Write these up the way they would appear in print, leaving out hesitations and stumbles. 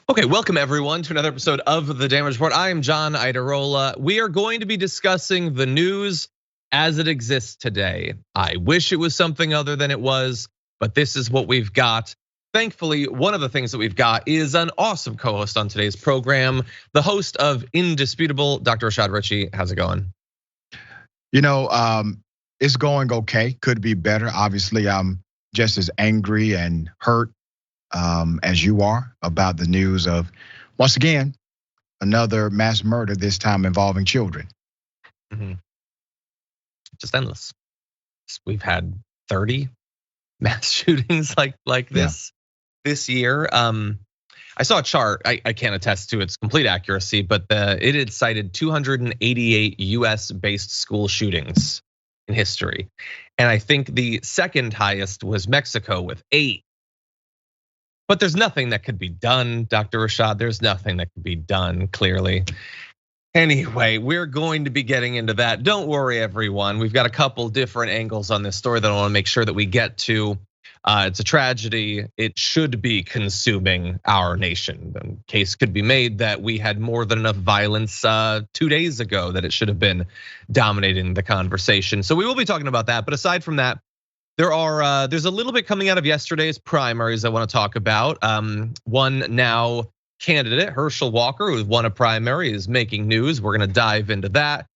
Okay, welcome everyone to another episode of The Damage Report. I am John Idarola. We are going to be discussing the news as it exists today. I wish it was something other than it was, but this is what we've got. Thankfully, one of the things that we've got is an awesome co-host on today's program, the host of Indisputable, Dr. Rashad Richey. How's it going? It's going okay. Could be better. Obviously, I'm just as angry and hurt as you are about the news of, once again, another mass murder, this time involving children. Just endless. We've had 30 mass shootings like this year. I saw a chart. I can't attest to its complete accuracy, but it had cited 288 US-based school shootings in history. And I think the second highest was Mexico with 8. But there's nothing that could be done, Dr. Rashad. There's nothing that could be done, clearly. Anyway, we're going to be getting into that. Don't worry, everyone. We've got a couple different angles on this story that I want to make sure that we get to. It's a tragedy. It should be consuming our nation. The case could be made that we had more than enough violence 2 days ago that it should have been dominating the conversation. So we will be talking about that. But aside from that, there's a little bit coming out of yesterday's primaries I want to talk about. One now candidate, Herschel Walker, who won a primary, is making news. We're going to dive into that.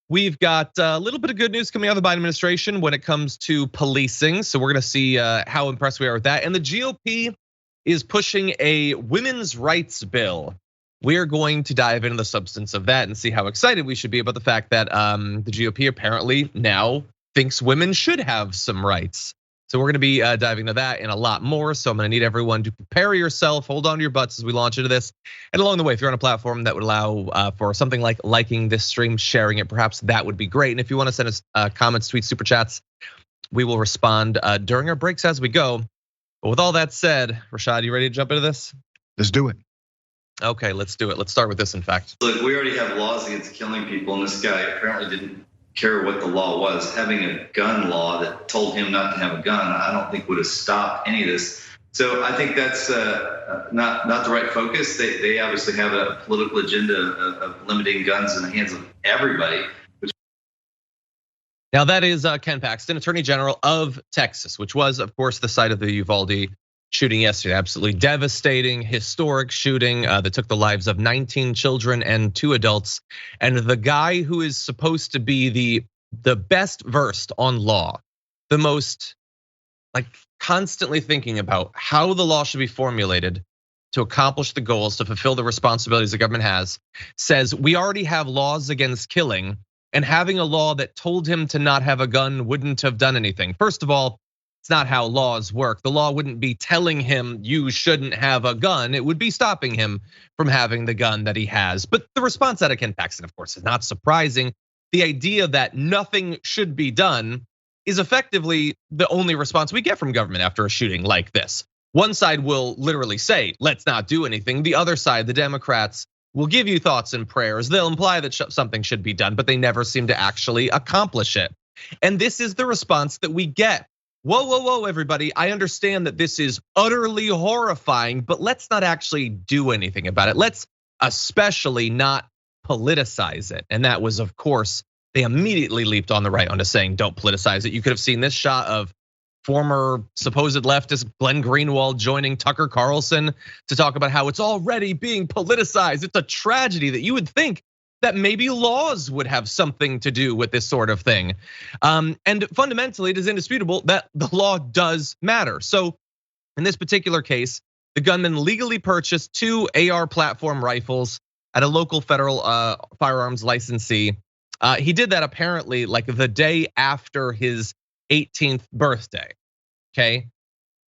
We've got a little bit of good news coming out of the Biden administration when it comes to policing. So we're going to see how impressed we are with that. And the GOP is pushing a women's rights bill. We're going to dive into the substance of that and see how excited we should be about the fact that the GOP apparently now thinks women should have some rights. So we're gonna be diving into that and a lot more. So I'm gonna need everyone to prepare yourself, hold on to your butts as we launch into this. And along the way, if you're on a platform that would allow for something like liking this stream, sharing it, perhaps that would be great. And if you wanna send us comments, tweets, super chats, we will respond during our breaks as we go. But with all that said, Rashad, you ready to jump into this? Let's do it. Okay, let's do it. Let's start with this, in fact. Look, we already have laws against killing people, and this guy apparently didn't care what the law was. Having a gun law that told him not to have a gun, I don't think would have stopped any of this. So I think that's not the right focus. They obviously have a political agenda of limiting guns in the hands of everybody. Now that is Ken Paxton, Attorney General of Texas, which was, of course, the site of the Uvalde shooting yesterday. Absolutely devastating, historic shooting that took the lives of 19 children and 2 adults. And the guy who is supposed to be the best versed on law, the most constantly thinking about how the law should be formulated to accomplish the goals, to fulfill the responsibilities the government has, says we already have laws against killing, and having a law that told him to not have a gun wouldn't have done anything. First of all, it's not how laws work. The law wouldn't be telling him you shouldn't have a gun. It would be stopping him from having the gun that he has. But the response out of Ken Paxton, of course, is not surprising. The idea that nothing should be done is effectively the only response we get from government after a shooting like this. One side will literally say, let's not do anything. The other side, the Democrats, will give you thoughts and prayers. They'll imply that something should be done, but they never seem to actually accomplish it. And this is the response that we get. Whoa, everybody. I understand that this is utterly horrifying, but let's not actually do anything about it. Let's especially not politicize it. And that was, of course, they immediately leaped on the right onto saying, don't politicize it. You could have seen this shot of former supposed leftist Glenn Greenwald joining Tucker Carlson to talk about how it's already being politicized. It's a tragedy that you would think that maybe laws would have something to do with this sort of thing. And fundamentally, it is indisputable that the law does matter. So in this particular case, the gunman legally purchased 2 AR platform rifles at a local federal firearms licensee. He did that apparently like the day after his 18th birthday, okay?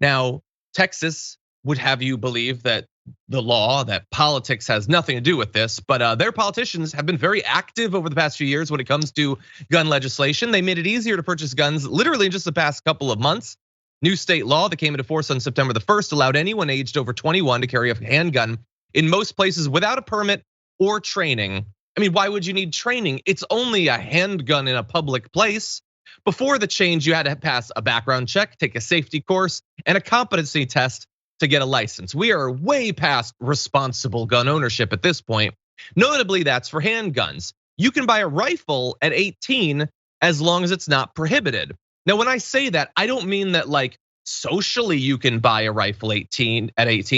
Now, Texas would have you believe that the law, that politics has nothing to do with this, but their politicians have been very active over the past few years when it comes to gun legislation. They made it easier to purchase guns literally in just the past couple of months. New state law that came into force on September the 1st allowed anyone aged over 21 to carry a handgun in most places without a permit or training. I mean, why would you need training? It's only a handgun in a public place. Before the change, you had to pass a background check, take a safety course, and a competency test to get a license. We are way past responsible gun ownership at this point. Notably, that's for handguns. You can buy a rifle at 18 as long as it's not prohibited. Now, when I say that, I don't mean that like socially you can buy a rifle at 18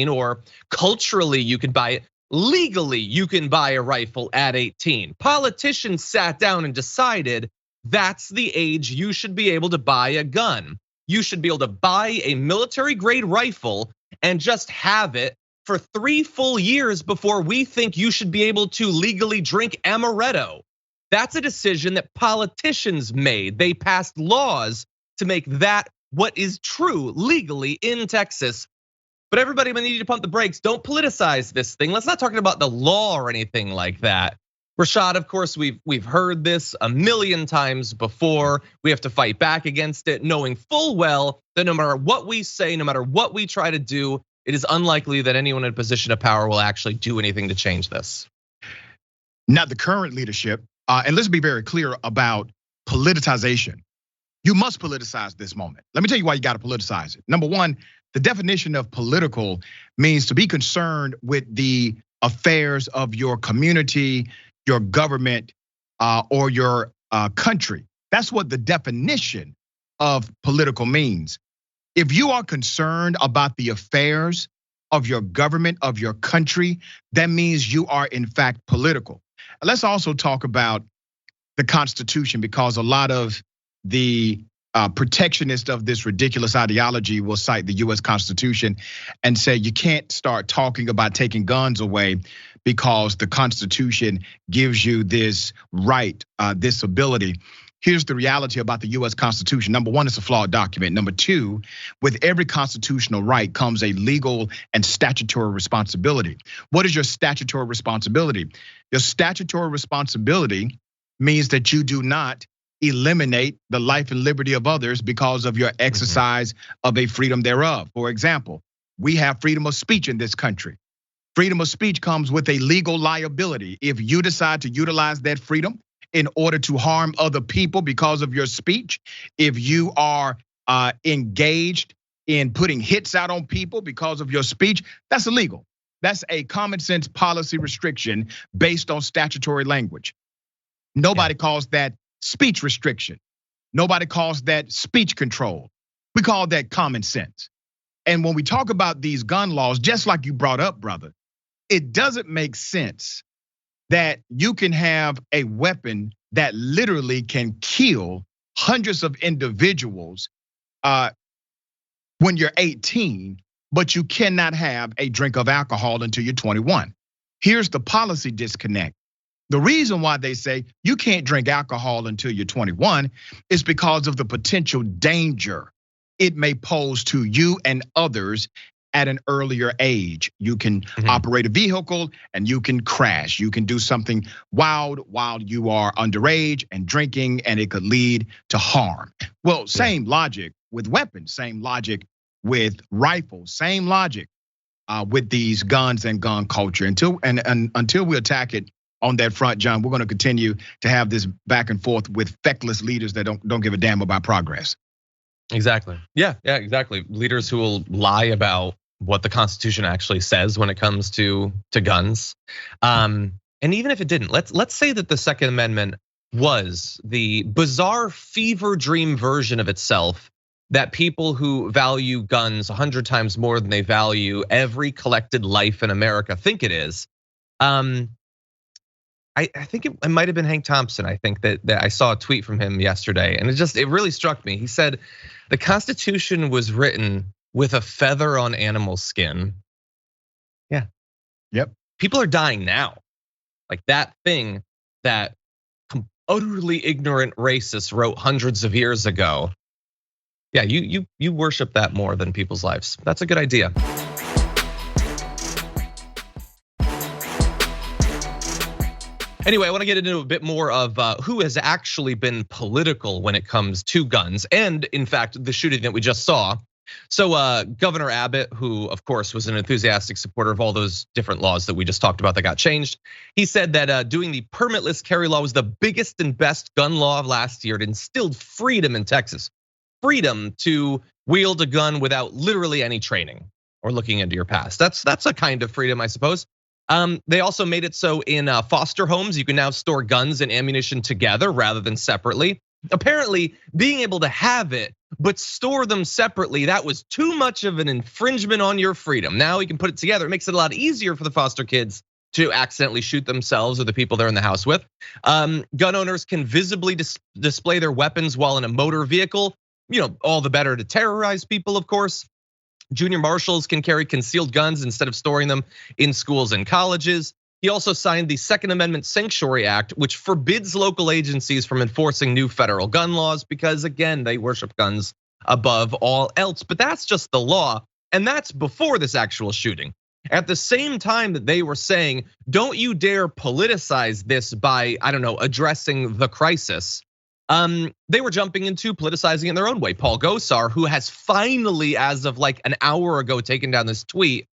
or culturally you can buy it. Legally, you can buy a rifle at 18. Politicians sat down and decided that's the age you should be able to buy a gun. You should be able to buy a military grade rifle and just have it for 3 full years before we think you should be able to legally drink amaretto. That's a decision that politicians made. They passed laws to make that what is true legally in Texas. But everybody, when you need to pump the brakes, don't politicize this thing. Let's not talk about the law or anything like that. Rashad, of course, we've heard this a million times before. We have to fight back against it, knowing full well that no matter what we say, no matter what we try to do, it is unlikely that anyone in a position of power will actually do anything to change this. Not the current leadership, and let's be very clear about politicization. You must politicize this moment. Let me tell you why you got to politicize it. Number one, the definition of political means to be concerned with the affairs of your community, your government, or your country. That's what the definition of political means. If you are concerned about the affairs of your government, of your country, that means you are in fact political. Let's also talk about the Constitution, because a lot of the protectionists of this ridiculous ideology will cite the US Constitution and say you can't start talking about taking guns away because the Constitution gives you this right, this ability. Here's the reality about the US Constitution. Number one, it's a flawed document. Number two, with every constitutional right comes a legal and statutory responsibility. What is your statutory responsibility? Your statutory responsibility means that you do not eliminate the life and liberty of others because of your exercise of a freedom thereof. For example, we have freedom of speech in this country. Freedom of speech comes with a legal liability. If you decide to utilize that freedom in order to harm other people because of your speech, if you are engaged in putting hits out on people because of your speech, that's illegal. That's a common sense policy restriction based on statutory language. Nobody calls that speech restriction. Nobody calls that speech control. We call that common sense. And when we talk about these gun laws, just like you brought up, brother, it doesn't make sense that you can have a weapon that literally can kill hundreds of individuals when you're 18, but you cannot have a drink of alcohol until you're 21. Here's the policy disconnect. The reason why they say you can't drink alcohol until you're 21 is because of the potential danger it may pose to you and others at an earlier age. You can operate a vehicle and you can crash. You can do something wild while you are underage and drinking, and it could lead to harm. Well, same logic with weapons, same logic with rifles, same logic with these guns and gun culture. Until we attack it on that front, John, we're going to continue to have this back and forth with feckless leaders that don't give a damn about progress. Exactly. Yeah, exactly. Leaders who will lie about what the Constitution actually says when it comes to guns. And even if it didn't, let's say that the Second Amendment was the bizarre fever dream version of itself that people who value guns 100 times more than they value every collected life in America think it is. I think it might have been Hank Thompson. I think that I saw a tweet from him yesterday, and it really struck me. He said, the Constitution was written with a feather on animal skin. Yeah. Yep. People are dying now. Like that thing that utterly ignorant racists wrote hundreds of years ago. Yeah, you worship that more than people's lives. That's a good idea. Anyway, I want to get into a bit more of who has actually been political when it comes to guns, and in fact, the shooting that we just saw. So Governor Abbott, who of course was an enthusiastic supporter of all those different laws that we just talked about that got changed, he said that doing the permitless carry law was the biggest and best gun law of last year. It instilled freedom in Texas, freedom to wield a gun without literally any training or looking into your past. That's a kind of freedom, I suppose. They also made it so in foster homes, you can now store guns and ammunition together rather than separately. Apparently, being able to have it, but store them separately, that was too much of an infringement on your freedom. Now you can put it together. It makes it a lot easier for the foster kids to accidentally shoot themselves or the people they're in the house with. Gun owners can visibly display their weapons while in a motor vehicle. All the better to terrorize people, of course. Junior marshals can carry concealed guns instead of storing them in schools and colleges. He also signed the Second Amendment Sanctuary Act, which forbids local agencies from enforcing new federal gun laws because, again, they worship guns above all else. But that's just the law, and that's before this actual shooting. At the same time that they were saying, don't you dare politicize this by, addressing the crisis, they were jumping into politicizing in their own way. Paul Gosar, who has finally, as of like an hour ago, taken down this tweet.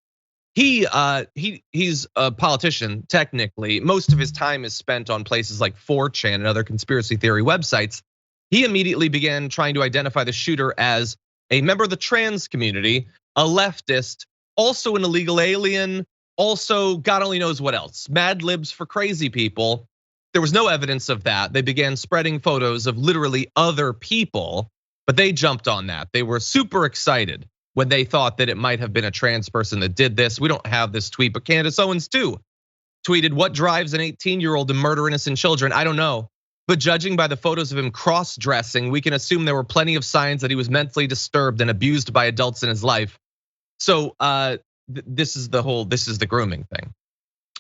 He's a politician, technically. Most of his time is spent on places like 4chan and other conspiracy theory websites. He immediately began trying to identify the shooter as a member of the trans community, a leftist, also an illegal alien, also God only knows what else. Mad libs for crazy people. There was no evidence of that. They began spreading photos of literally other people, but they jumped on that. They were super excited when they thought that it might have been a trans person that did this. We don't have this tweet, but Candace Owens too tweeted, what drives an 18-year-old to murder innocent children? I don't know. But judging by the photos of him cross-dressing, we can assume there were plenty of signs that he was mentally disturbed and abused by adults in his life. So this is the grooming thing.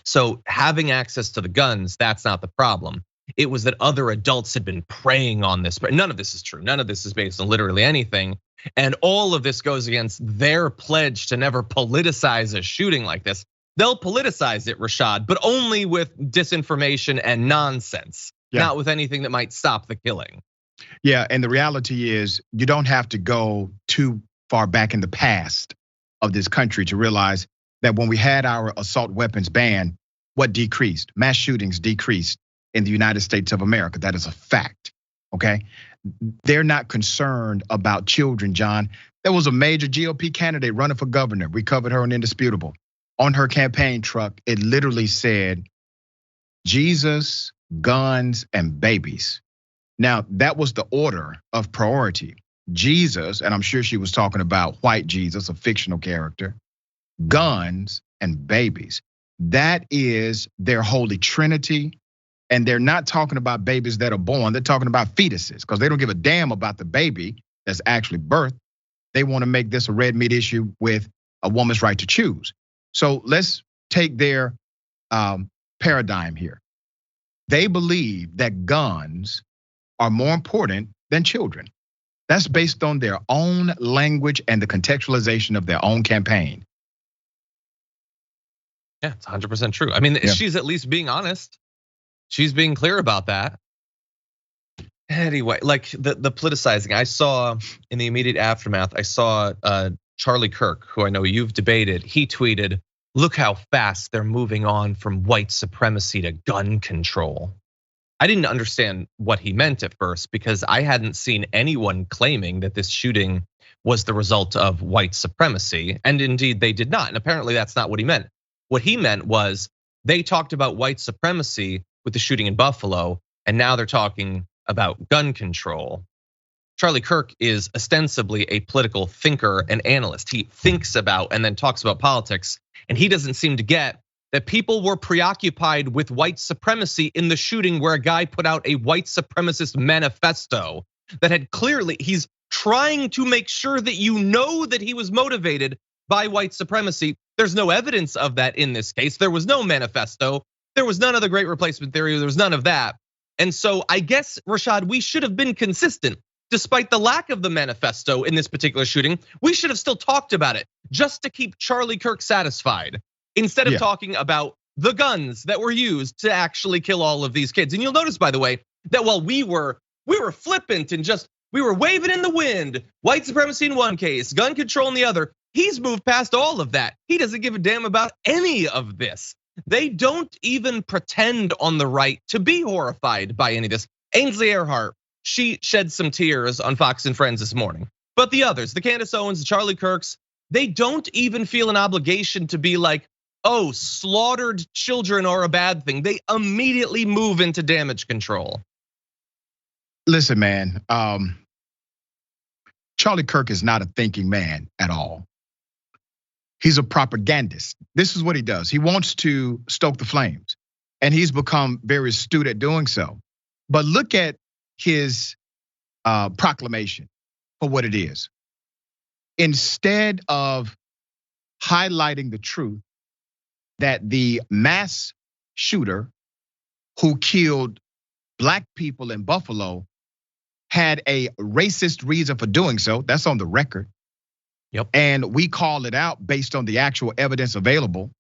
So having access to the guns, that's not the problem. It was that other adults had been preying on this, but none of this is true. None of this is based on literally anything. And all of this goes against their pledge to never politicize a shooting like this. They'll politicize it, Rashad, but only with disinformation and nonsense, not with anything that might stop the killing. Yeah, and the reality is you don't have to go too far back in the past of this country to realize that when we had our assault weapons ban, what decreased? Mass shootings decreased in the United States of America. That is a fact, okay? They're not concerned about children, John. There was a major GOP candidate running for governor. We covered her on Indisputable. On her campaign truck, it literally said, Jesus, guns, and babies. Now, that was the order of priority. Jesus, and I'm sure she was talking about white Jesus, a fictional character, guns, and babies. That is their holy trinity. And they're not talking about babies that are born. They're talking about fetuses because they don't give a damn about the baby that's actually birthed. They want to make this a red meat issue with a woman's right to choose. So let's take their paradigm here. They believe that guns are more important than children. That's based on their own language and the contextualization of their own campaign. Yeah, it's 100% true. I mean, she's at least being honest. She's being clear about that. Anyway, like the politicizing, I saw in the immediate aftermath, I saw Charlie Kirk, who I know you've debated. He tweeted, "Look how fast they're moving on from white supremacy to gun control." I didn't understand what he meant at first because I hadn't seen anyone claiming that this shooting was the result of white supremacy, and indeed they did not. And apparently that's not what he meant. What he meant was they talked about white supremacy with the shooting in Buffalo, and now they're talking about gun control. Charlie Kirk is ostensibly a political thinker and analyst. He thinks about and then talks about politics, and he doesn't seem to get that people were preoccupied with white supremacy in the shooting where a guy put out a white supremacist manifesto that had clearly, he's trying to make sure that you know that he was motivated by white supremacy. There's no evidence of that in this case. There was no manifesto. There was none of the great replacement theory. There was none of that. And so I guess, Rashad, we should have been consistent. Despite the lack of the manifesto in this particular shooting, we should have still talked about it just to keep Charlie Kirk satisfied instead of talking about the guns that were used to actually kill all of these kids. And you'll notice, by the way, that while we were flippant and we were waving in the wind, white supremacy in one case, gun control in the other, he's moved past all of that. He doesn't give a damn about any of this. They don't even pretend on the right to be horrified by any of this. Ainsley Earhardt, she shed some tears on Fox and Friends this morning. But the others, the Candace Owens, the Charlie Kirks, they don't even feel an obligation to be like, oh, slaughtered children are a bad thing. They immediately move into damage control. Listen, man, Charlie Kirk is not a thinking man at all. He's a propagandist. This is what he does. He wants to stoke the flames, and he's become very astute at doing so. But look at his proclamation for what it is. Instead of highlighting the truth that the mass shooter who killed Black people in Buffalo had a racist reason for doing so, that's on the record. Yep. And we call it out based on the actual evidence available.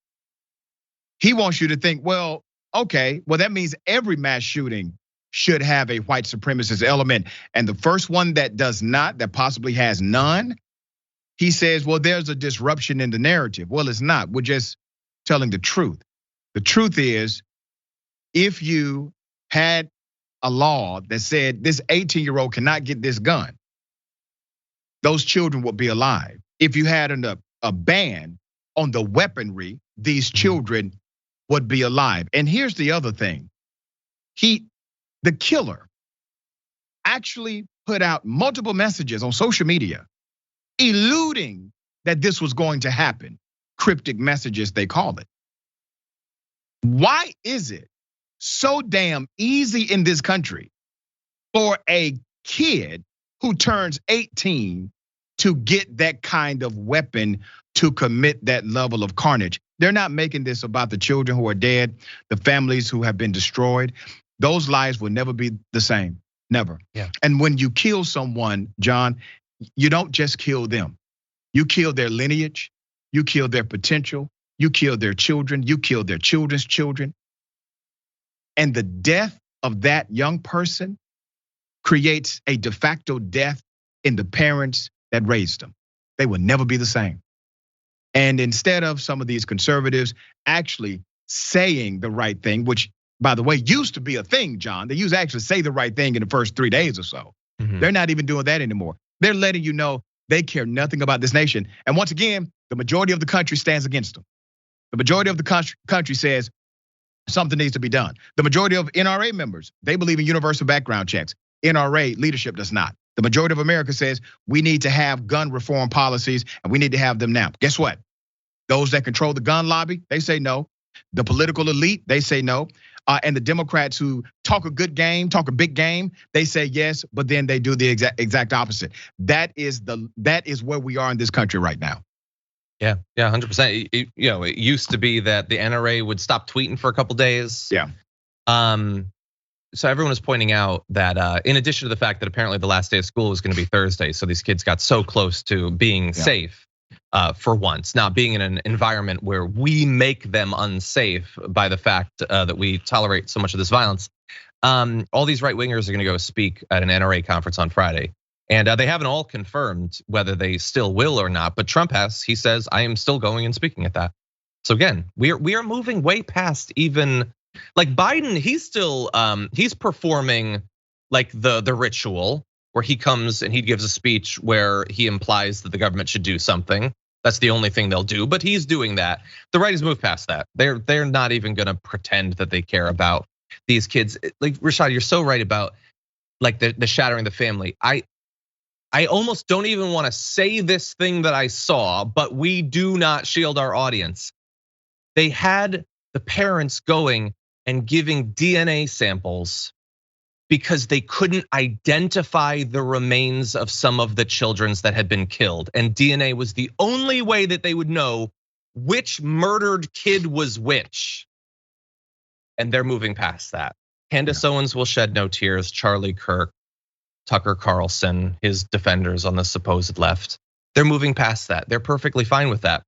He wants you to think, well, okay, well, that means every mass shooting should have a white supremacist element. And the first one that does not, that possibly has none, he says, well, there's a disruption in the narrative. Well, it's not. We're just telling the truth. The truth is, if you had a law that said this 18-year-old cannot get this gun, those children would be alive. If you had a ban on the weaponry, these children would be alive. And here's the other thing. The killer actually put out multiple messages on social media, eluding that this was going to happen. Cryptic messages, they call it. Why is it so damn easy in this country for a kid who turns 18 to get that kind of weapon to commit that level of carnage? They're not making this about the children who are dead, the families who have been destroyed. Those lives will never be the same, never. Yeah. And when you kill someone, John, you don't just kill them. You kill their lineage, you kill their potential, you kill their children, you kill their children's children. And the death of that young person creates a de facto death in the parents that raised them. They will never be the same. And instead of some of these conservatives actually saying the right thing, which, by the way, used to be a thing, John. They used to actually say the right thing in the first 3 days or so. They're not even doing that anymore. They're letting you know they care nothing about this nation. And once again, the majority of the country stands against them. The majority of the country says something needs to be done. The majority of NRA members, they believe in universal background checks. NRA leadership does not. The majority of America says we need to have gun reform policies and we need to have them now. Guess what? Those that control the gun lobby, they say no. The political elite, they say no. And the Democrats who talk a good game, talk a big game, they say yes, but then they do the exact opposite. That is where we are in this country right now. Yeah, 100%. It used to be that the NRA would stop tweeting for a couple days. Yeah. So everyone was pointing out that in addition to the fact that apparently the last day of school was going to be Thursday, so these kids got so close to being safe for once, not being in an environment where we make them unsafe by the fact that we tolerate so much of this violence. All these right wingers are going to go speak at an NRA conference on Friday. And they haven't all confirmed whether they still will or not, but Trump has. He says, I am still going and speaking at that. So again, we are moving way past even like Biden. He's still he's performing like the ritual where he comes and he gives a speech where he implies that the government should do something. That's the only thing they'll do, but he's doing that. The right has moved past that. They're not even going to pretend that they care about these kids. Like Rashad, you're so right about like the shattering the family. I almost don't even want to say this thing that I saw, but we do not shield our audience. They had the parents going and giving DNA samples because they couldn't identify the remains of some of the children that had been killed. And DNA was the only way that they would know which murdered kid was which. And they're moving past that. Candace Owens will shed no tears. Charlie Kirk, Tucker Carlson, his defenders on the supposed left, they're moving past that. They're perfectly fine with that.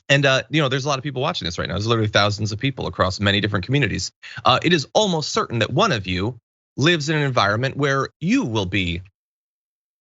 And there's a lot of people watching this right now. There's literally thousands of people across many different communities. It is almost certain that one of you lives in an environment where you will be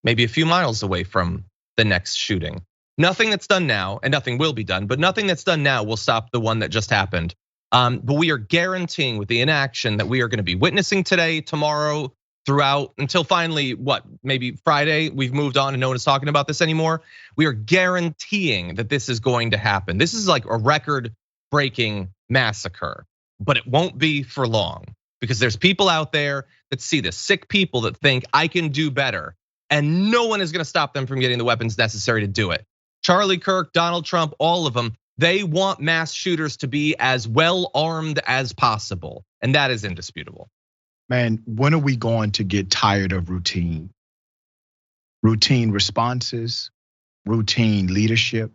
maybe a few miles away from the next shooting. Nothing that's done now, and nothing will be done, but nothing that's done now will stop the one that just happened. But we are guaranteeing with the inaction that we are going to be witnessing today, tomorrow, throughout until finally, maybe Friday, we've moved on and no one is talking about this anymore. We are guaranteeing that this is going to happen. This is like a record-breaking massacre, but it won't be for long because there's people out there that see this, sick people that think I can do better, and no one is gonna stop them from getting the weapons necessary to do it. Charlie Kirk, Donald Trump, all of them, they want mass shooters to be as well armed as possible, and that is indisputable. Man, when are we going to get tired of routine? Routine responses, routine leadership,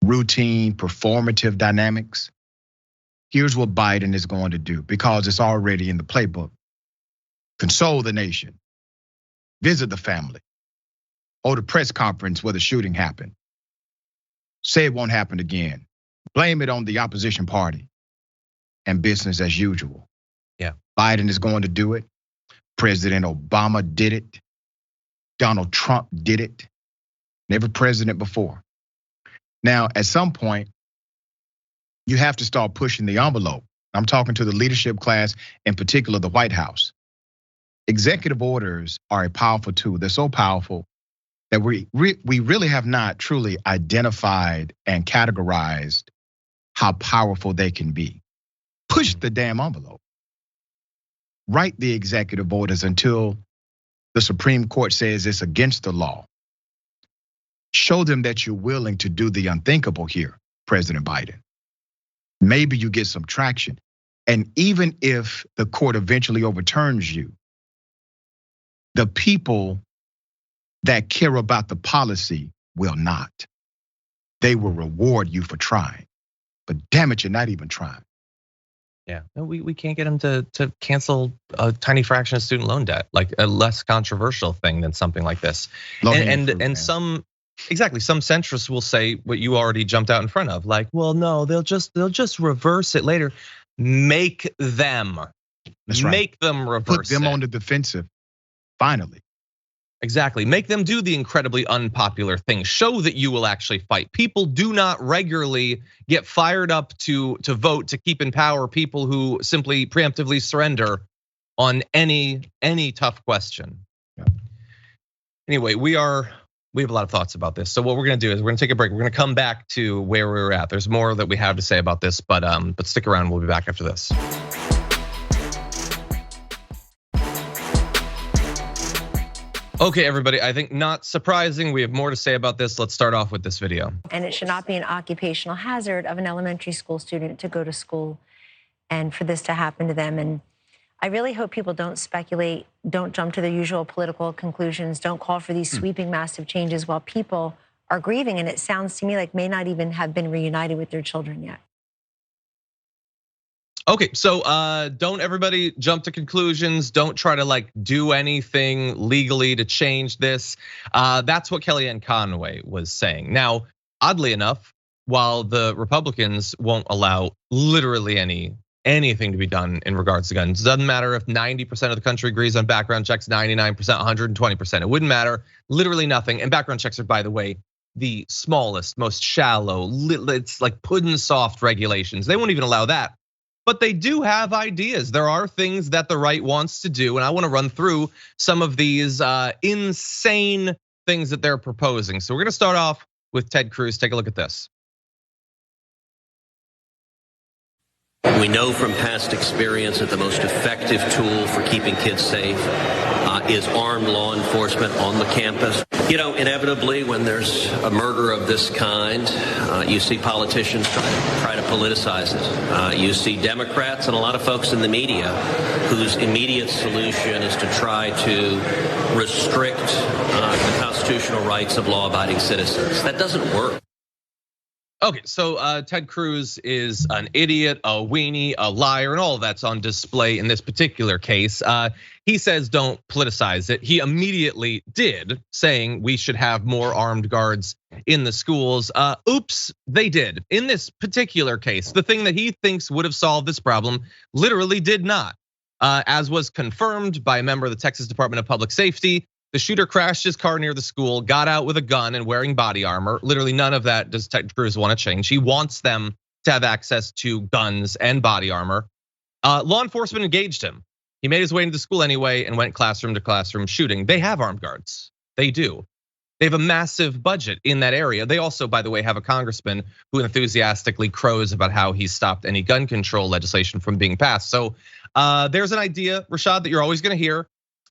routine performative dynamics. Here's what Biden is going to do because it's already in the playbook. Console the nation, visit the family, hold a press conference where the shooting happened. Say it won't happen again. Blame it on the opposition party and business as usual. Yeah. Biden is going to do it. President Obama did it. Donald Trump did it. Never president before. Now, at some point, you have to start pushing the envelope. I'm talking to the leadership class, in particular the White House. Executive orders are a powerful tool. They're so powerful that we really have not truly identified and categorized how powerful they can be. Push the damn envelope. Write the executive orders until the Supreme Court says it's against the law. Show them that you're willing to do the unthinkable here, President Biden. Maybe you get some traction. And even if the court eventually overturns you, the people that care about the policy will not. They will reward you for trying. But damn it, you're not even trying. Yeah, no, we can't get them to cancel a tiny fraction of student loan debt, like a less controversial thing than something like this. And some centrists will say what you already jumped out in front of, like, well, no, they'll just reverse it later. Make them. That's right. Make them reverse. Put them on the defensive. Finally. Exactly. Make them do the incredibly unpopular thing. Show that you will actually fight. People do not regularly get fired up to vote to keep in power people who simply preemptively surrender on any tough question. Yeah. Anyway, we have a lot of thoughts about this. So what we're gonna do is we're gonna take a break. We're gonna come back to where we were at. There's more that we have to say about this, but stick around. We'll be back after this. Okay, everybody, I think not surprising. We have more to say about this. Let's start off with this video. And it should not be an occupational hazard of an elementary school student to go to school and for this to happen to them. And I really hope people don't speculate, don't jump to the usual political conclusions, don't call for these sweeping massive changes while people are grieving. And it sounds to me like may not even have been reunited with their children yet. Okay, so don't everybody jump to conclusions. Don't try to do anything legally to change this. That's what Kellyanne Conway was saying. Now, oddly enough, while the Republicans won't allow literally anything to be done in regards to guns, it doesn't matter if 90% of the country agrees on background checks, 99%, 120%. It wouldn't matter, literally nothing. And background checks are, by the way, the smallest, most shallow, it's like pudding soft regulations. They won't even allow that. But they do have ideas. There are things that the right wants to do, and I want to run through some of these insane things that they're proposing. So we're gonna start off with Ted Cruz. Take a look at this. We know from past experience that the most effective tool for keeping kids safe is armed law enforcement on the campus. You know, inevitably, when there's a murder of this kind, you see politicians try to politicize it. You see Democrats and a lot of folks in the media whose immediate solution is to try to restrict the constitutional rights of law-abiding citizens. That doesn't work. Okay, so Ted Cruz is an idiot, a weenie, a liar, and all of that's on display in this particular case. He says don't politicize it. He immediately did, saying we should have more armed guards in the schools. Oops, they did. In this particular case, the thing that he thinks would have solved this problem literally did not. As was confirmed by a member of the Texas Department of Public Safety, the shooter crashed his car near the school, got out with a gun and wearing body armor. Literally none of that does Ted Cruz want to change. He wants them to have access to guns and body armor. Law enforcement engaged him. He made his way into school anyway and went classroom to classroom shooting. They have armed guards. They do. They have a massive budget in that area. They also, by the way, have a congressman who enthusiastically crows about how he stopped any gun control legislation from being passed. So there's an idea, Rashad, that you're always gonna hear.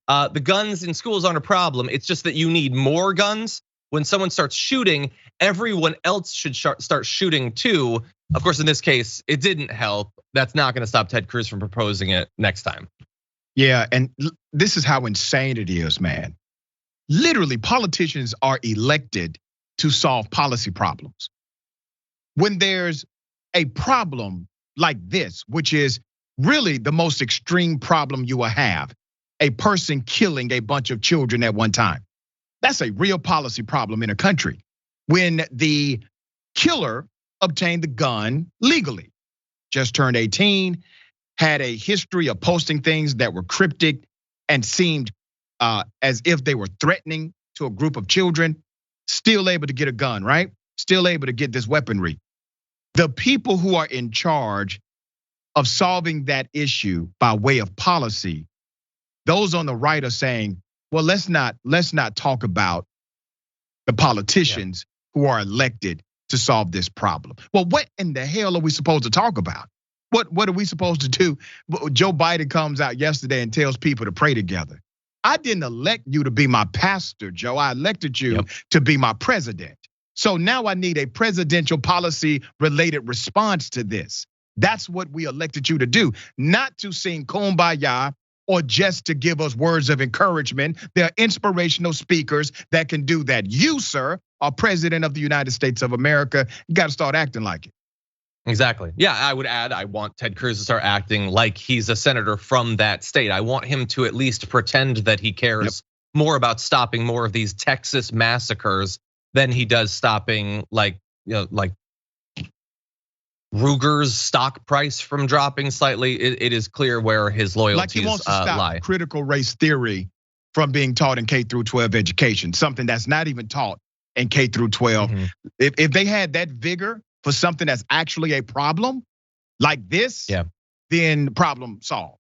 The guns in schools aren't a problem. It's just that you need more guns. When someone starts shooting, everyone else should start shooting too. Of course, in this case, it didn't help. That's not gonna stop Ted Cruz from proposing it next time. Yeah, and this is how insane it is, man. Literally, politicians are elected to solve policy problems. When there's a problem like this, which is really the most extreme problem you will have, a person killing a bunch of children at one time. That's a real policy problem in a country. When the killer obtained the gun legally, just turned 18, had a history of posting things that were cryptic and seemed as if they were threatening to a group of children, still able to get a gun, right? Still able to get this weaponry. The people who are in charge of solving that issue by way of policy, those on the right are saying, well, let's not talk about the politicians who are elected to solve this problem. Well, what in the hell are we supposed to talk about? What are we supposed to do? Joe Biden comes out yesterday and tells people to pray together. I didn't elect you to be my pastor, Joe. I elected you to be my president. So now I need a presidential policy related response to this. That's what we elected you to do, not to sing Kumbaya or just to give us words of encouragement. There are inspirational speakers that can do that. You, sir, are president of the United States of America. You got to start acting like it. Exactly. Yeah, I would add, I want Ted Cruz to start acting like he's a senator from that state. I want him to at least pretend that he cares more about stopping more of these Texas massacres than he does stopping like Ruger's stock price from dropping slightly. It is clear where his loyalties lie. Like he wants to stop critical race theory from being taught in K through 12 education, something that's not even taught in K through 12. Mm-hmm. If they had that vigor for something that's actually a problem like this, then problem solved.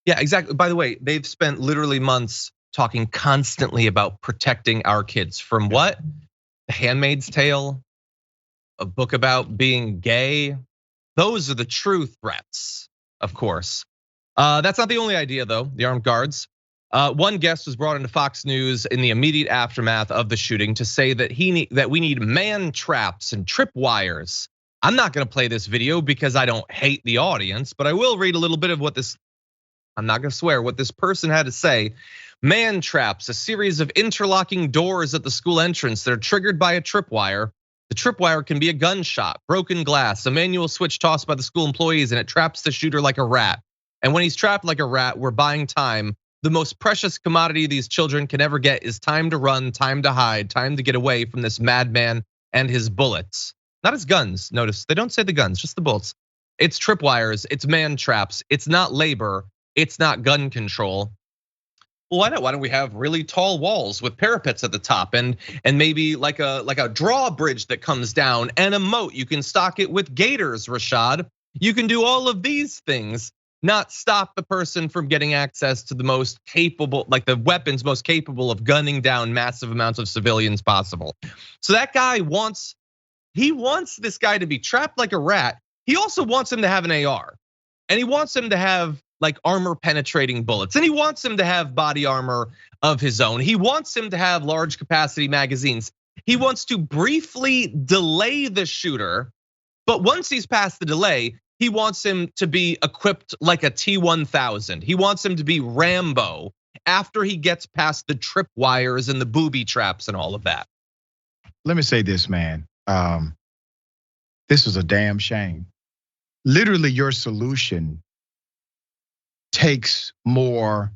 Yeah, exactly. By the way, they've spent literally months talking constantly about protecting our kids from what? The Handmaid's Tale, a book about being gay. Those are the true threats, of course. That's not the only idea though, the armed guards. One guest was brought into Fox News in the immediate aftermath of the shooting to say that we need man traps and tripwires. I'm not gonna play this video because I don't hate the audience, but I will read a little bit of what this, I'm not gonna swear, what this person had to say. Man traps, a series of interlocking doors at the school entrance that are triggered by a tripwire. The tripwire can be a gunshot, broken glass, a manual switch tossed by the school employees, and it traps the shooter like a rat. And when he's trapped like a rat, we're buying time. The most precious commodity these children can ever get is time to run, time to hide, time to get away from this madman and his bullets. Not his guns, notice, they don't say the guns, just the bullets. It's tripwires, it's man traps, it's not labor, it's not gun control. Well, why not? Why don't we have really tall walls with parapets at the top and maybe like a drawbridge that comes down and a moat? You can stock it with gators, Rashad. You can do all of these things, not stop the person from getting access to the most capable, like the weapons most capable of gunning down massive amounts of civilians possible. So that guy wants this guy to be trapped like a rat. He also wants him to have an AR, and he wants him to have like armor penetrating bullets, and he wants him to have body armor of his own. He wants him to have large capacity magazines. He wants to briefly delay the shooter, but once he's past the delay, he wants him to be equipped like a T-1000. He wants him to be Rambo after he gets past the tripwires and the booby traps and all of that. Let me say this, man. This is a damn shame. Literally, your solution takes more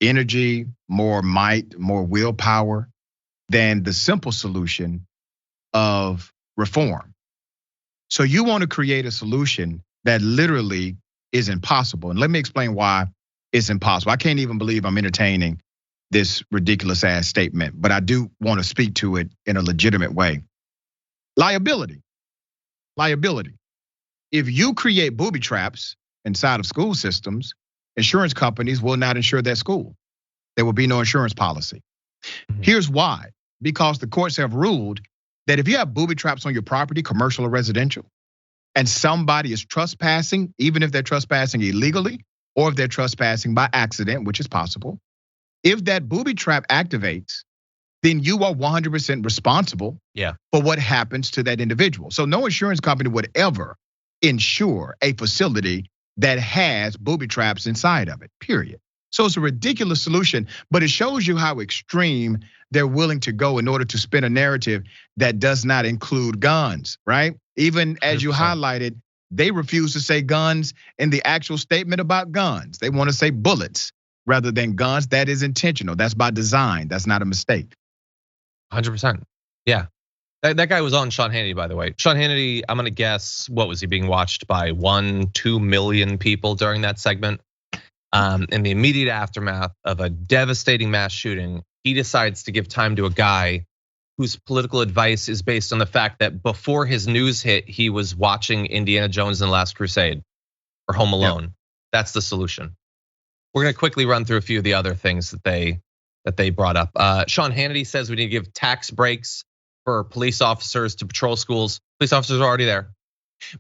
energy, more might, more willpower than the simple solution of reform. So you want to create a solution that literally is impossible. And let me explain why it's impossible. I can't even believe I'm entertaining this ridiculous ass statement, but I do want to speak to it in a legitimate way. Liability. If you create booby traps inside of school systems, insurance companies will not insure that school. There will be no insurance policy. Here's why. Because the courts have ruled that if you have booby traps on your property, commercial or residential, and somebody is trespassing, even if they're trespassing illegally or if they're trespassing by accident, which is possible, if that booby trap activates, then you are 100% responsible for what happens to that individual. So no insurance company would ever insure a facility that has booby traps inside of it, period. So it's a ridiculous solution, but it shows you how extreme they're willing to go in order to spin a narrative that does not include guns, right? Even as you highlighted, they refuse to say guns in the actual statement about guns. They want to say bullets rather than guns. That is intentional. That's by design. That's not a mistake. 100%. Yeah. That guy was on Sean Hannity, by the way. Sean Hannity, I'm gonna guess, what was he being watched by 1-2 million people during that segment? In the immediate aftermath of a devastating mass shooting, he decides to give time to a guy whose political advice is based on the fact that before his news hit, he was watching Indiana Jones and the Last Crusade or Home Alone. Yep. That's the solution. We're gonna quickly run through a few of the other things that they brought up. Sean Hannity says we need to give tax breaks for police officers to patrol schools. Police officers are already there.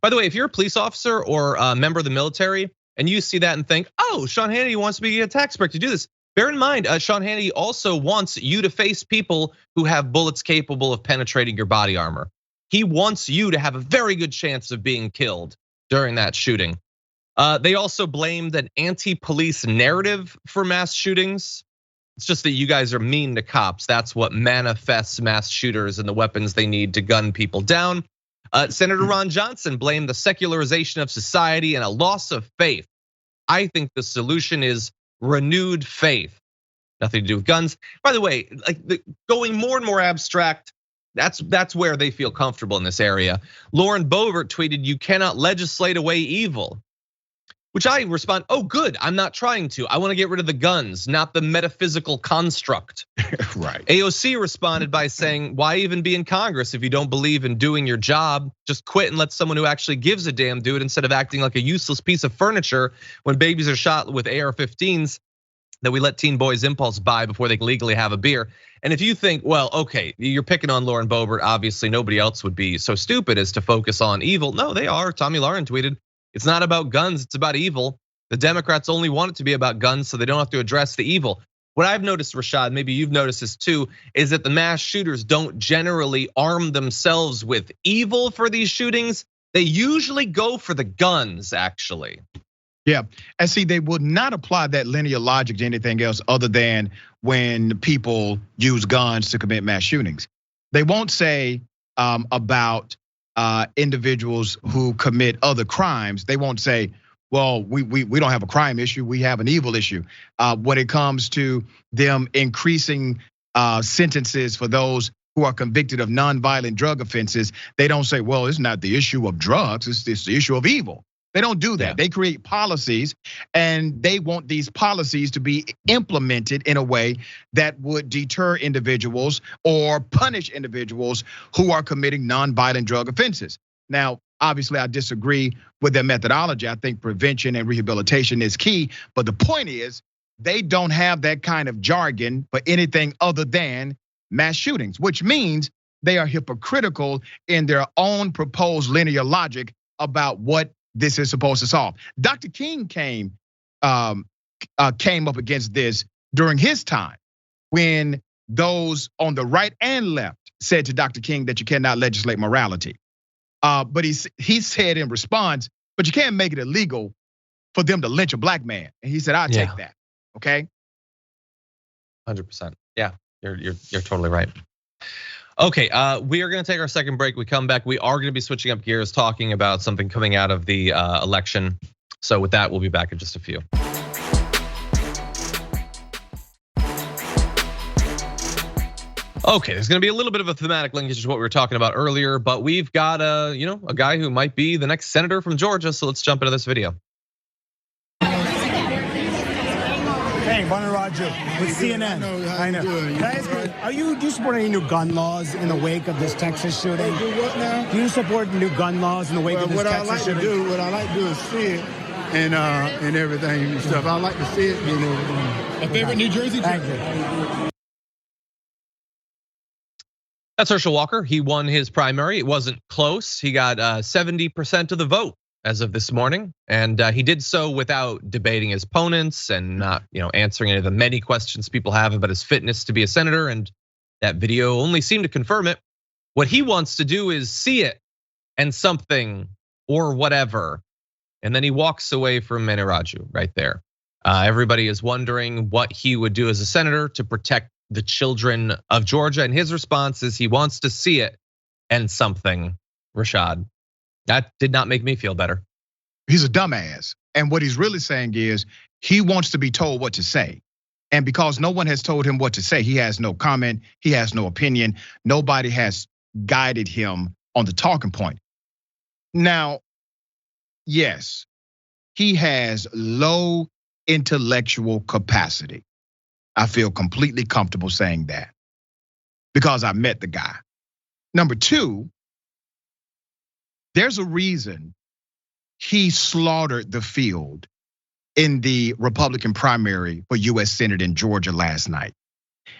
By the way, if you're a police officer or a member of the military and you see that and think, oh, Sean Hannity wants me to get a tax break to do this, bear in mind, Sean Hannity also wants you to face people who have bullets capable of penetrating your body armor. He wants you to have a very good chance of being killed during that shooting. They also blamed an anti-police narrative for mass shootings. It's just that you guys are mean to cops. That's what manifests mass shooters and the weapons they need to gun people down. Senator Ron Johnson blamed the secularization of society and a loss of faith. I think the solution is renewed faith. Nothing to do with guns. By the way, like going more and more abstract, that's where they feel comfortable in this area. Lauren Boebert tweeted, "You cannot legislate away evil." Which I respond, oh good, I'm not trying to. I want to get rid of the guns, not the metaphysical construct. Right. AOC responded by saying, why even be in Congress if you don't believe in doing your job? Just quit and let someone who actually gives a damn do it instead of acting like a useless piece of furniture when babies are shot with AR-15s that we let teen boys impulse buy before they can legally have a beer. And if you think, well, okay, you're picking on Lauren Boebert, obviously nobody else would be so stupid as to focus on evil. No, they are. Tommy Lauren tweeted, it's not about guns, it's about evil. The Democrats only want it to be about guns so they don't have to address the evil. What I've noticed, Rashad, maybe you've noticed this too, is that the mass shooters don't generally arm themselves with evil for these shootings. They usually go for the guns, actually. Yeah, and see, they would not apply that linear logic to anything else other than when people use guns to commit mass shootings. They won't say about individuals who commit other crimes. They won't say, well, we don't have a crime issue, we have an evil issue. When it comes to them increasing sentences for those who are convicted of nonviolent drug offenses, they don't say, well, it's not the issue of drugs, it's the issue of evil. They don't do that. Yeah. They create policies and they want these policies to be implemented in a way that would deter individuals or punish individuals who are committing nonviolent drug offenses. Now, obviously, I disagree with their methodology. I think prevention and rehabilitation is key. But the point is, they don't have that kind of jargon for anything other than mass shootings, which means they are hypocritical in their own proposed linear logic about what this is supposed to solve. Dr. King came up against this during his time when those on the right and left said to Dr. King that you cannot legislate morality. But he said in response, but you can't make it illegal for them to lynch a black man. And he said, I'll take that, okay? 100%, yeah, you're totally right. Okay, we are gonna take our second break. We come back, we are gonna be switching up gears, talking about something coming out of the election. So with that, we'll be back in just a few. Okay, there's gonna be a little bit of a thematic linkage to what we were talking about earlier, but we've got a guy who might be the next senator from Georgia, so let's jump into this video. Hey, Bonner Roger with CNN. I know. Guys, do you support any new gun laws in the wake of this Texas shooting? Do what now? Do you support new gun laws in the wake of this Texas shooting? What I like to do is see it and everything and stuff. I like to see it and everything. A favorite New Jersey trip? Thank you. That's Herschel Walker. He won his primary. It wasn't close. He got 70% of the vote as of this morning, and he did so without debating his opponents and not, answering any of the many questions people have about his fitness to be a senator. And that video only seemed to confirm it. What he wants to do is see it and something or whatever, and then he walks away from Raju right there. Everybody is wondering what he would do as a senator to protect the children of Georgia, and his response is he wants to see it and something. Rashad, that did not make me feel better. He's a dumbass, and what he's really saying is he wants to be told what to say, and because no one has told him what to say, he has no comment, he has no opinion, nobody has guided him on the talking point. Now, yes, he has low intellectual capacity. I feel completely comfortable saying that because I met the guy. Number two, there's a reason he slaughtered the field in the Republican primary for US Senate in Georgia last night.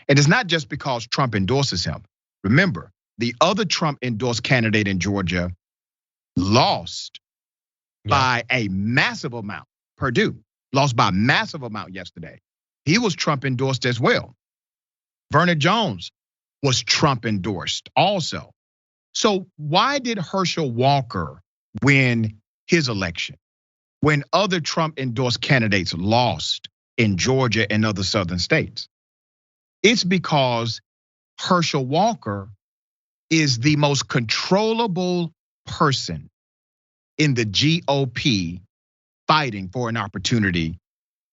And it's not just because Trump endorses him. Remember, the other Trump endorsed candidate in Georgia lost by a massive amount. Purdue lost by a massive amount yesterday. He was Trump endorsed as well. Vernon Jones was Trump endorsed also. So why did Herschel Walker win his election when other Trump endorsed candidates lost in Georgia and other southern states? It's because Herschel Walker is the most controllable person in the GOP fighting for an opportunity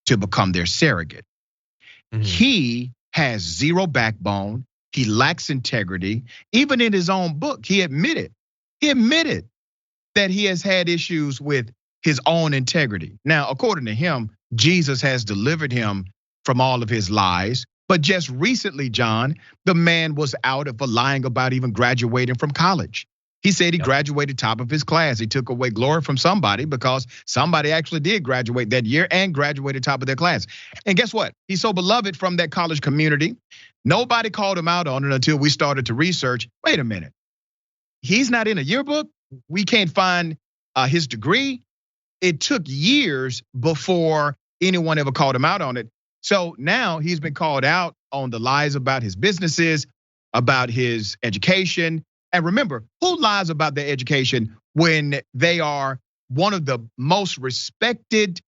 to become their surrogate. Mm-hmm. He has zero backbone. He lacks integrity. Even in his own book, he admitted that he has had issues with his own integrity. Now, according to him, Jesus has delivered him from all of his lies. But just recently, John, the man was out for lying about even graduating from college. He said he graduated top of his class. He took away glory from somebody because somebody actually did graduate that year and graduated top of their class. And guess what? He's so beloved from that college community. Nobody called him out on it until we started to research. Wait a minute. He's not in a yearbook. We can't find his degree. It took years before anyone ever called him out on it. So now he's been called out on the lies about his businesses, about his education. And remember, who lies about their education when they are one of the most respected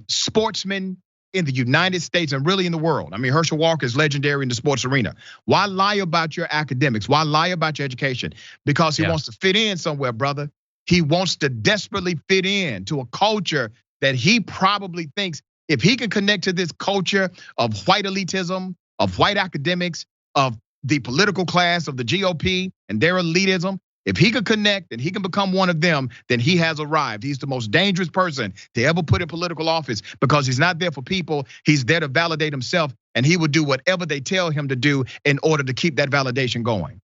sportsmen in the United States and really in the world? I mean, Herschel Walker is legendary in the sports arena. Why lie about your academics? Why lie about your education? Because he wants to fit in somewhere, brother. He wants to desperately fit in to a culture that he probably thinks if he can connect to this culture of white elitism, of white academics, of the political class of the GOP and their elitism, if he could connect and he can become one of them, then he has arrived. He's the most dangerous person to ever put in political office because he's not there for people. He's there to validate himself, and he will do whatever they tell him to do in order to keep that validation going.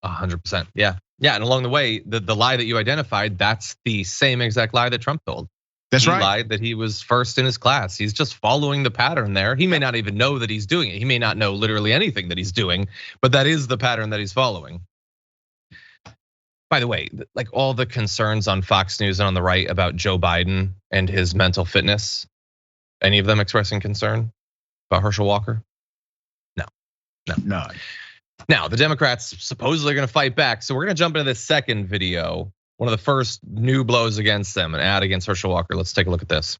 100%. Yeah. And along the way, the lie that you identified, that's the same exact lie that Trump told. That's right. He lied that he was first in his class. He's just following the pattern there. He may not even know that he's doing it. He may not know literally anything that he's doing, but that is the pattern that he's following. By the way, like all the concerns on Fox News and on the right about Joe Biden and his mental fitness, any of them expressing concern about Herschel Walker? No. Now, the Democrats supposedly are gonna fight back. So we're gonna jump into this second video. One of the first new blows against them, an ad against Herschel Walker. Let's take a look at this.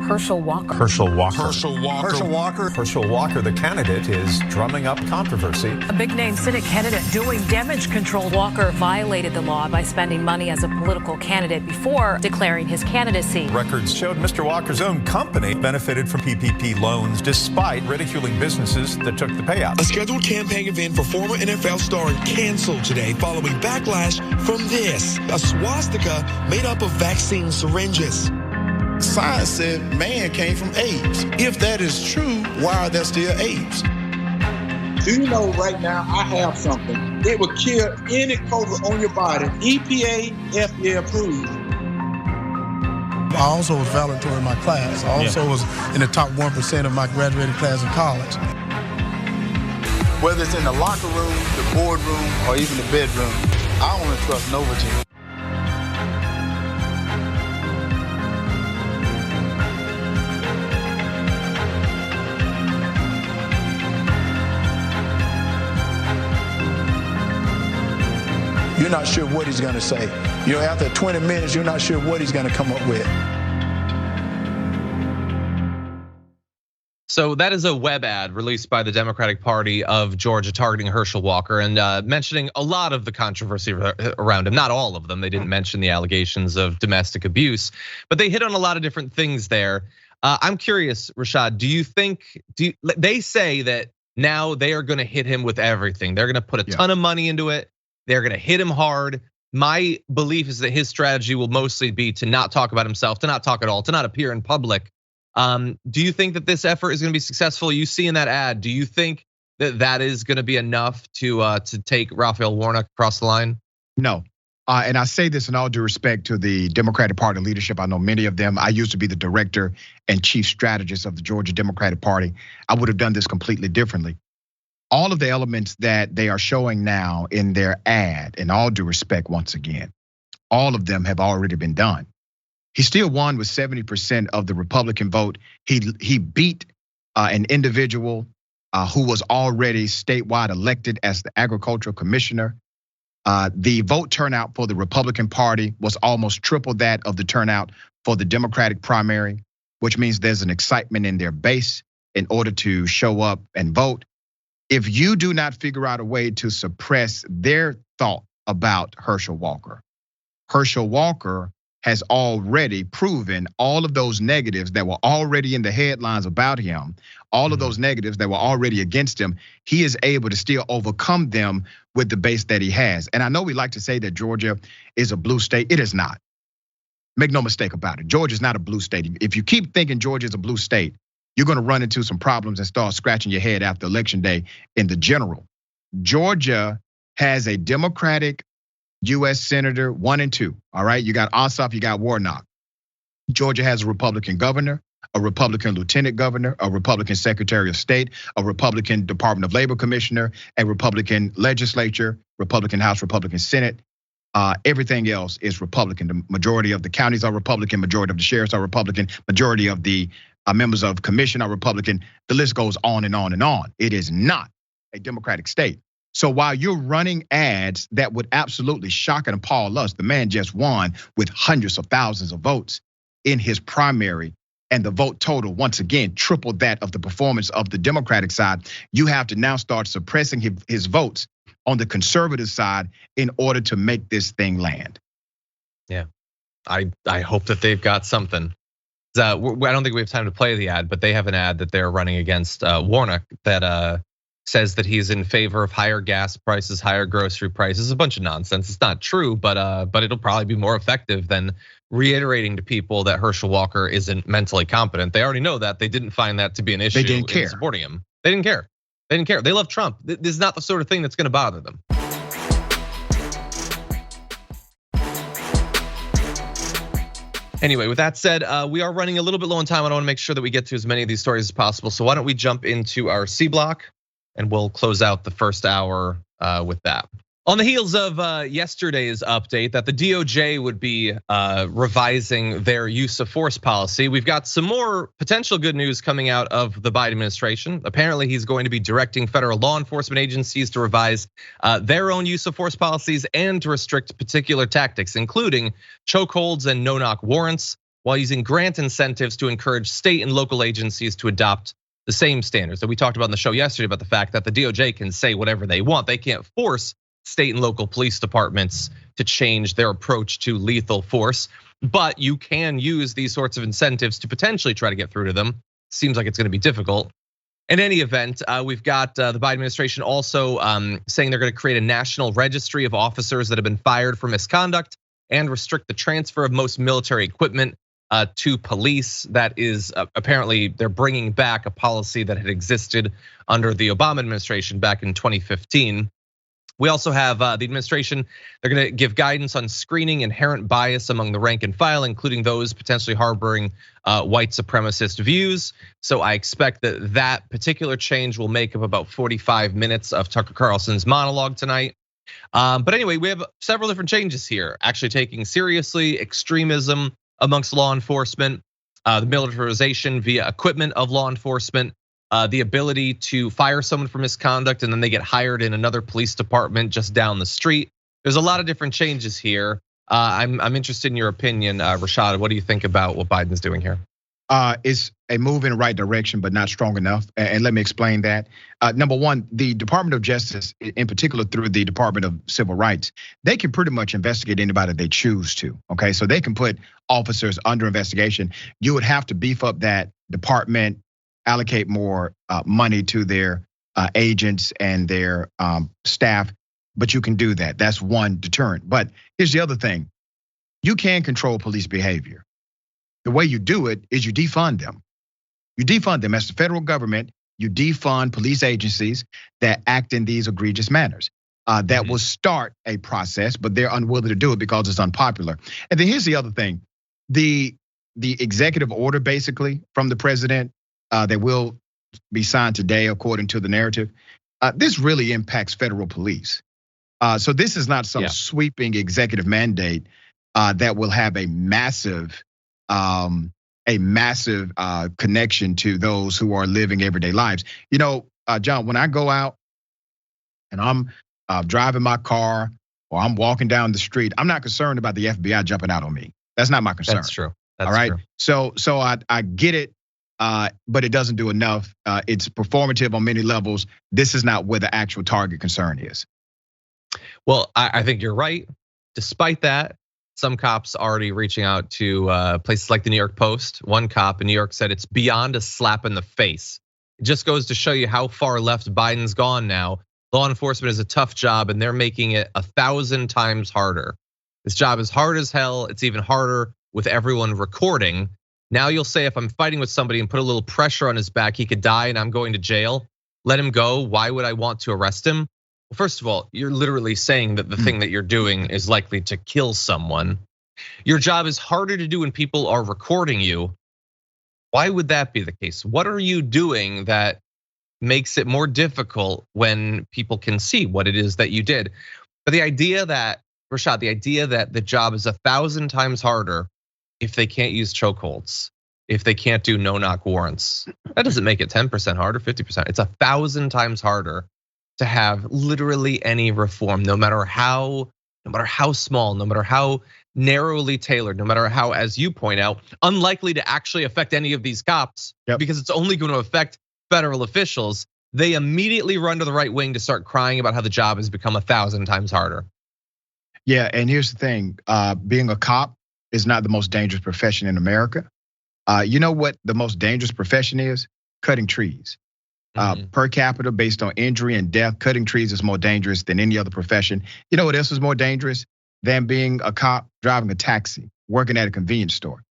Herschel Walker. Herschel Walker. Herschel Walker. Herschel Walker. Herschel Walker, the candidate, is drumming up controversy. A big name Senate candidate doing damage control. Walker violated the law by spending money as a political candidate before declaring his candidacy. Records showed Mr. Walker's own company benefited from PPP loans despite ridiculing businesses that took the payout. A scheduled campaign event for former NFL star canceled today following backlash from this, a swastika made up of vaccine syringes. Science said man came from apes. If that is true, why are there still apes? Do you know right now I have something? It will kill any cobra on your body. EPA, FDA approved. I also was valedictorian in my class. I also was in the top 1% of my graduating class in college. Whether it's in the locker room, the boardroom, or even the bedroom, I only trust Novogen. You're not sure what he's going to say. You know, after 20 minutes, you're not sure what he's going to come up with. So that is a web ad released by the Democratic Party of Georgia targeting Herschel Walker and mentioning a lot of the controversy around him. Not all of them. They didn't mention the allegations of domestic abuse, but they hit on a lot of different things there. I'm curious, Rashad, do you think, they say that now they are going to hit him with everything. They're going to put a ton of money into it. They're going to hit him hard. My belief is that his strategy will mostly be to not talk about himself, to not talk at all, to not appear in public. Do you think that this effort is going to be successful? You see in that ad, do you think that that is going to be enough to take Raphael Warnock across the line? No. And I say this in all due respect to the Democratic Party leadership. I know many of them. I used to be the director and chief strategist of the Georgia Democratic Party. I would have done this completely differently. All of the elements that they are showing now in their ad, in all due respect, once again, all of them have already been done. He still won with 70% of the Republican vote. He beat an individual who was already statewide elected as the agricultural commissioner. The vote turnout for the Republican Party was almost triple that of the turnout for the Democratic primary, which means there's an excitement in their base in order to show up and vote. If you do not figure out a way to suppress their thought about Herschel Walker has already proven all of those negatives that were already in the headlines about him, all of those negatives that were already against him, he is able to still overcome them with the base that he has. And I know we like to say that Georgia is a blue state. It is not. Make no mistake about it. Georgia is not a blue state. If you keep thinking Georgia is a blue state, you're going to run into some problems and start scratching your head after election day in the general. Georgia has a Democratic U.S. Senator 1 and 2, all right? You got Ossoff, you got Warnock. Georgia has a Republican governor, a Republican lieutenant governor, a Republican secretary of state, a Republican Department of Labor commissioner, a Republican legislature, Republican House, Republican Senate. Everything else is Republican. The majority of the counties are Republican, majority of the sheriffs are Republican, majority of the members of commission are Republican. The list goes on and on and on. It is not a Democratic state. So while you're running ads that would absolutely shock and appall us, the man just won with hundreds of thousands of votes in his primary, and the vote total, once again, tripled that of the performance of the Democratic side. You have to now start suppressing his votes on the conservative side in order to make this thing land. Yeah, I hope that they've got something. I don't think we have time to play the ad, but they have an ad that they're running against Warnock that says that he's in favor of higher gas prices, higher grocery prices, a bunch of nonsense. It's not true, but it'll probably be more effective than reiterating to people that Herschel Walker isn't mentally competent. They already know that. They didn't find that to be an issue. They didn't care. In supporting him. They didn't care. They didn't care. They love Trump. This is not the sort of thing that's going to bother them. Anyway, with that said, we are running a little bit low on time. I want to make sure that we get to as many of these stories as possible. So why don't we jump into our C block and we'll close out the first hour with that. On the heels of yesterday's update that the DOJ would be revising their use of force policy, we've got some more potential good news coming out of the Biden administration. Apparently, he's going to be directing federal law enforcement agencies to revise their own use of force policies and to restrict particular tactics, including chokeholds and no-knock warrants, while using grant incentives to encourage state and local agencies to adopt the same standards that we talked about in the show yesterday about the fact that the DOJ can say whatever they want. They can't force state and local police departments to change their approach to lethal force, but you can use these sorts of incentives to potentially try to get through to them. Seems like it's going to be difficult. In any event, we've got the Biden administration also saying they're going to create a national registry of officers that have been fired for misconduct and restrict the transfer of most military equipment to police. That is apparently they're bringing back a policy that had existed under the Obama administration back in 2015. We also have the administration, they're gonna give guidance on screening inherent bias among the rank and file, including those potentially harboring white supremacist views. So I expect that particular change will make up about 45 minutes of Tucker Carlson's monologue tonight. But anyway, we have several different changes here, actually taking seriously extremism amongst law enforcement, the militarization via equipment of law enforcement, the ability to fire someone for misconduct and then they get hired in another police department just down the street. There's a lot of different changes here. I'm interested in your opinion, Rashad. What do you think about what Biden's doing here? It's a move in the right direction, but not strong enough. And let me explain that. Number one, the Department of Justice, in particular through the Department of Civil Rights, they can pretty much investigate anybody they choose to, okay? So they can put officers under investigation. You would have to beef up that department, allocate more money to their agents and their staff, but you can do that. That's one deterrent. But here's the other thing. You can control police behavior. The way you do it is you defund them. You defund them as the federal government. You defund police agencies that act in these egregious manners. That will start a process, but they're unwilling to do it because it's unpopular. And then here's the other thing. The executive order basically from the president that will be signed today according to the narrative, this really impacts federal police. So this is not some sweeping executive mandate that will have a massive connection to those who are living everyday lives. You know, John, when I go out and I'm driving my car or I'm walking down the street, I'm not concerned about the FBI jumping out on me. That's not my concern. That's true. That's all right. True. So I get it, but it doesn't do enough. It's performative on many levels. This is not where the actual target concern is. Well, I think you're right. Despite that, some cops already reaching out to places like the New York Post. One cop in New York said it's beyond a slap in the face. It just goes to show you how far left Biden's gone now. Law enforcement is a tough job and they're making it 1,000 times harder. This job is hard as hell. It's even harder with everyone recording. Now you'll say if I'm fighting with somebody and put a little pressure on his back, he could die and I'm going to jail. Let him go. Why would I want to arrest him? Well, first of all, you're literally saying that the thing that you're doing is likely to kill someone. Your job is harder to do when people are recording you. Why would that be the case? What are you doing that makes it more difficult when people can see what it is that you did? But the idea that, Rashad, the idea that the job is 1,000 times harder if they can't use chokeholds, if they can't do no-knock warrants, that doesn't make it 10% harder, 50%. It's 1,000 times harder to have literally any reform, no matter how small, no matter how narrowly tailored, no matter how, as you point out, unlikely to actually affect any of these cops, because it's only going to affect federal officials. They immediately run to the right wing to start crying about how the job has become 1,000 times harder. Yeah, and here's the thing, being a cop is not the most dangerous profession in America. You know what the most dangerous profession is? Cutting trees. Per capita, based on injury and death, cutting trees is more dangerous than any other profession. You know what else is more dangerous than being a cop? Driving a taxi, working at a convenience store.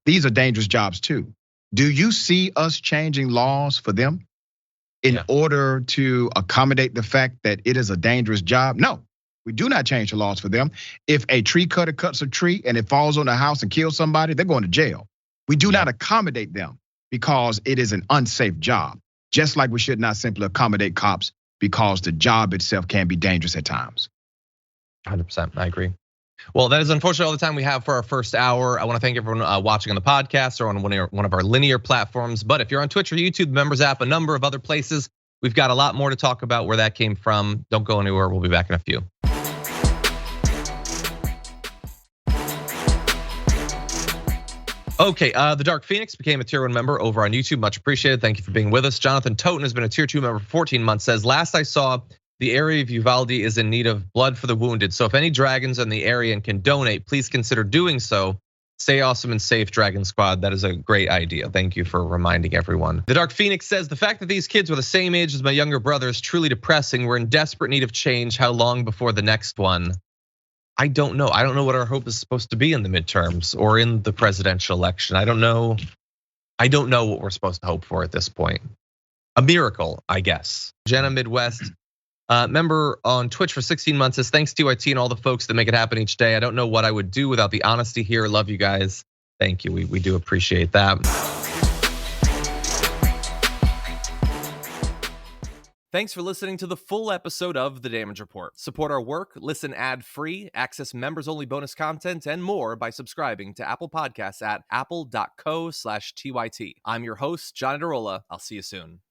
These are dangerous jobs too. Do you see us changing laws for them in order to accommodate the fact that it is a dangerous job? No, we do not change the laws for them. If a tree cutter cuts a tree and it falls on a house and kills somebody, they're going to jail. We do not accommodate them because it is an unsafe job. Just like we should not simply accommodate cops because the job itself can be dangerous at times. 100%, I agree. Well, that is unfortunately all the time we have for our first hour. I want to thank everyone watching on the podcast or on one of our linear platforms. But if you're on Twitch or YouTube, the members app, a number of other places, we've got a lot more to talk about where that came from. Don't go anywhere. We'll be back in a few. Okay, the Dark Phoenix became a tier 1 member over on YouTube. Much appreciated. Thank you for being with us. Jonathan Toten has been a tier 2 member for 14 months. Says, last I saw, the area of Uvalde is in need of blood for the wounded. So if any dragons in the area and can donate, please consider doing so. Stay awesome and safe, Dragon Squad. That is a great idea. Thank you for reminding everyone. The Dark Phoenix says, the fact that these kids were the same age as my younger brother is truly depressing. We're in desperate need of change. How long before the next one? I don't know. I don't know what our hope is supposed to be in the midterms or in the presidential election. I don't know what we're supposed to hope for at this point. A miracle, I guess. Jenna Midwest, member on Twitch for 16 months, says, thanks TYT and all the folks that make it happen each day. I don't know what I would do without the honesty here. Love you guys. Thank you. We do appreciate that. Thanks for listening to the full episode of The Damage Report. Support our work, listen ad-free, access members-only bonus content, and more by subscribing to Apple Podcasts at apple.co/TYT. I'm your host, John Adarola. I'll see you soon.